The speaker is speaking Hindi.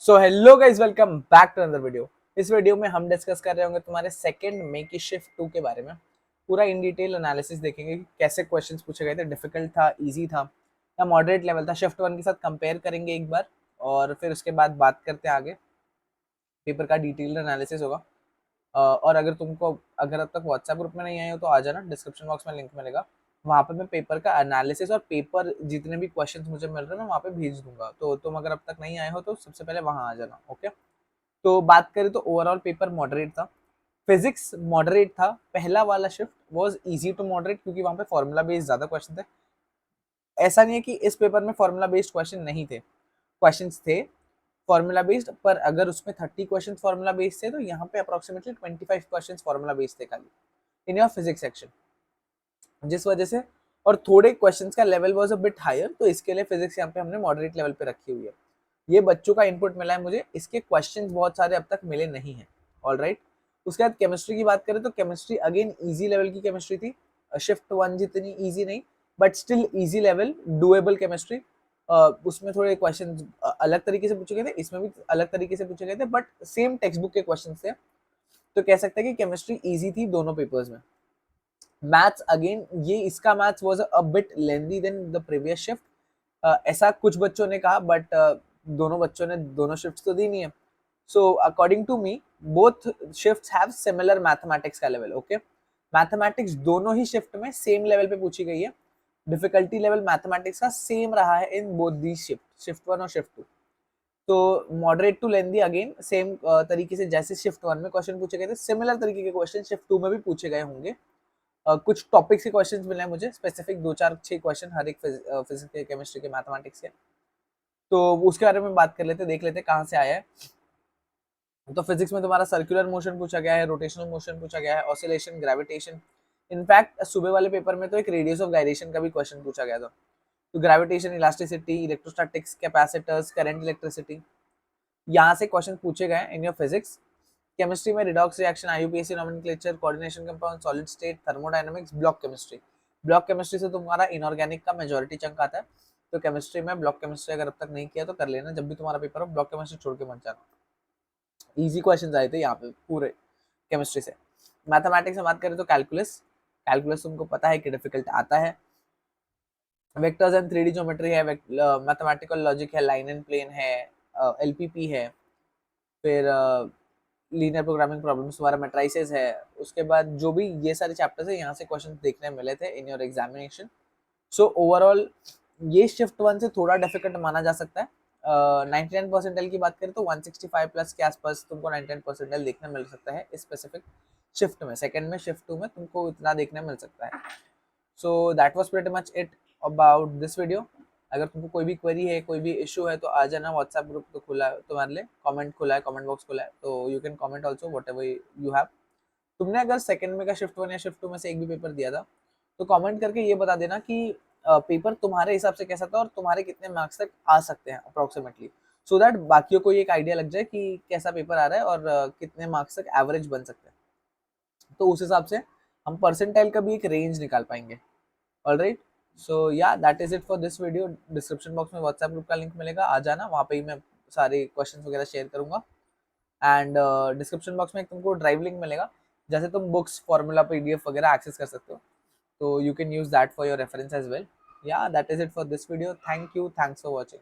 So hello guys, welcome back to another video. इस वीडियो में हम डिस्कस कर रहे होंगे तुम्हारे सेकंड में की शिफ्ट 2 के बारे में। पूरा इन डिटेल एनालिसिस देखेंगे कि कैसे क्वेश्चंस पूछे गए थे, डिफिकल्ट था, इजी था या मॉडरेट लेवल था। शिफ्ट 1 के साथ कंपेयर करेंगे एक बार और फिर उसके बाद बात करते हैं आगे। पेपर का डिटेल एनालिसिस होगा। और अगर अब तक व्हाट्सएप ग्रुप में नहीं आए हो तो आ जाना, डिस्क्रिप्शन बॉक्स में लिंक मिलेगा। वहाँ पे मैं पेपर का एनालिसिस और पेपर जितने भी क्वेश्चंस मुझे मिल रहे हैं मैं वहाँ पे भेज दूंगा। तो तुम अगर अब तक नहीं आए हो तो सबसे पहले वहाँ आ जाना, ओके। तो बात करें तो ओवरऑल पेपर मॉडरेट था। फिजिक्स मॉडरेट था। पहला वाला shift was easy to moderate क्योंकि वहां पे फॉर्मूला बेस्ड ज्यादा क्वेश्चन थे। ऐसा नहीं है कि इस पेपर में फॉर्मूला बेस्ड क्वेश्चन नहीं थे, क्वेश्चंस थे फॉर्मूला बेस्ड, पर अगर उसमें 30 क्वेश्चन फॉर्मूला बेस्ड थे तो यहाँ पे अप्रोक्सीमेटली 25 क्वेश्चन फॉर्मूला बेस्ड थे खाली इन योर फिजिक्स सेक्शन, जिस वजह से और थोड़े क्वेश्चंस का level was a bit higher, तो इसके लिए फिजिक्स यहाँ पे हमने मॉडरेट लेवल पे रखी हुई है। ये बच्चों का इनपुट मिला है मुझे, इसके क्वेश्चंस बहुत सारे अब तक मिले नहीं हैं। All right. उसके बाद केमिस्ट्री की बात करें तो केमिस्ट्री अगेन इजी लेवल की केमिस्ट्री थी। शिफ्ट 1 जितनी इजी नहीं, but still easy level, doable chemistry. उसमें थोड़े क्वेश्चन अलग तरीके से पूछे गए थे, इसमें भी अलग तरीके से पूछे गए थे, बट सेम टेक्स्ट बुक के क्वेश्चन थे। तो कह सकते हैं कि केमिस्ट्री इजी थी दोनों पेपर्स में। मैथ्स अगेन, ये इसका maths was a bit lengthy than the previous shift. ऐसा कुछ बच्चों ने कहा, बट दोनों बच्चों ने दोनों शिफ्ट्स तो दी नहीं है। So according to me both shifts have similar mathematics का लेवल, ओके। मैथमेटिक्स दोनों ही शिफ्ट में सेम लेवल पे पूछी गई है। डिफिकल्टी लेवल मैथमेटिक्स का सेम रहा है in both the shift, shift 1 और शिफ्ट 2। तो moderate to lengthy again same तरीके से जैसे शिफ्ट 1 में क्वेश्चन पूछे गए थे, सिमिलर तरीके के क्वेश्चन शिफ्ट 2 में भी पूछे गए होंगे। कुछ टॉपिक्स के क्वेश्चंस मिले हैं मुझे, स्पेसिफिक 2 4 6 क्वेश्चन हर एक फिजिक्स के, केमिस्ट्री के, मैथमेटिक्स के। तो उसके बारे में बात कर लेते, देख लेते कहाँ से आया है। तो फिजिक्स में तुम्हारा सर्कुलर मोशन पूछा गया है, रोटेशनल मोशन पूछा गया है, ऑसिलेशन, ग्रेविटेशन। इनफैक्ट सुबह वाले पेपर में तो एक रेडियस ऑफ गायरेशन का भी क्वेश्चन पूछा गया था। तो gravitation, elasticity, electrostatics, capacitors, current, electricity, यहाँ से क्वेश्चन पूछे गए इन योर फिजिक्स। केमिस्ट्री में redox reaction, IUPAC nomenclature, coordination compound, solid state, thermodynamics, block chemistry. Block chemistry से तुम्हारा इनऑर्गेनिक का मेजोरिटी चंक आता है। तो केमिस्ट्री में ब्लॉक केमिस्ट्री अगर अब तक नहीं किया तो कर लेना, जब भी तुम्हारा पेपर हो ब्लॉक केमिस्ट्री छोड़ के मत जाना। इजी क्वेश्चन आए थे यहाँ पे पूरे केमिस्ट्री से। मैथमेटिक्स में बात करें तो कैलकुलस, कैलकुलस तुमको पता है कि डिफिकल्ट आता है। वेक्टर्स एंड 3D ज्योमेट्री है, मैथमेटिकल लॉजिक है, लाइन एंड प्लेन है, एलपीपी है, फिर लीनियर प्रोग्रामिंग प्रॉब्लम्स, तुम्हारा मैट्राइसेस है। उसके बाद जो भी ये सारे चैप्टर्स है यहाँ से क्वेश्चन देखने मिले थे in your examination. So overall ये शिफ्ट 1 से थोड़ा डिफिकल्ट माना जा सकता है। 99 परसेंटाइल की बात करें तो 165 प्लस के आसपास तुमको 99 परसेंटाइल देखने मिल सकता है इस स्पेसिफिक शिफ्ट में। सेकंड में शिफ्ट 2 में तुमको इतना देखने मिल सकता है। So that was pretty much it about this video. अगर तुमको कोई भी क्वेरी है, कोई भी इशू है तो आ जाना। व्हाट्सएप ग्रुप तो खुला है तुम्हारे लिए, कमेंट खुला है, कमेंट बॉक्स खुला है, तो you can comment also whatever you have. तुमने अगर सेकंड में का शिफ्ट 1 या शिफ्ट 2 में से एक भी पेपर दिया था तो कमेंट करके ये बता देना कि पेपर तुम्हारे हिसाब से कैसा था और तुम्हारे कितने मार्क्स तक आ सकते हैं अप्रोक्सीमेटली, सो दैट बाकियों को ये एक आइडिया लग जाए कि कैसा पेपर आ रहा है और कितने मार्क्स तक एवरेज बन सकते हैं। तो उस हिसाब से हम परसेंटाइल का भी एक रेंज निकाल पाएंगे। ऑलराइट। सो या that is it for this video. Description box में व्हाट्सएप ग्रुप का लिंक मिलेगा, आ जाना, वहाँ पे ही मैं सारे क्वेश्चंस वगैरह शेयर करूंगा। एंड डिस्क्रिप्शन बॉक्स में एक तुमको ड्राइव लिंक मिलेगा, जैसे तुम बुक्स, फॉर्मूला, पीडीएफ वगैरह एक्सेस कर सकते हो। तो you can use that for your reference as well. या that is it for this video. Thank you, thanks for watching.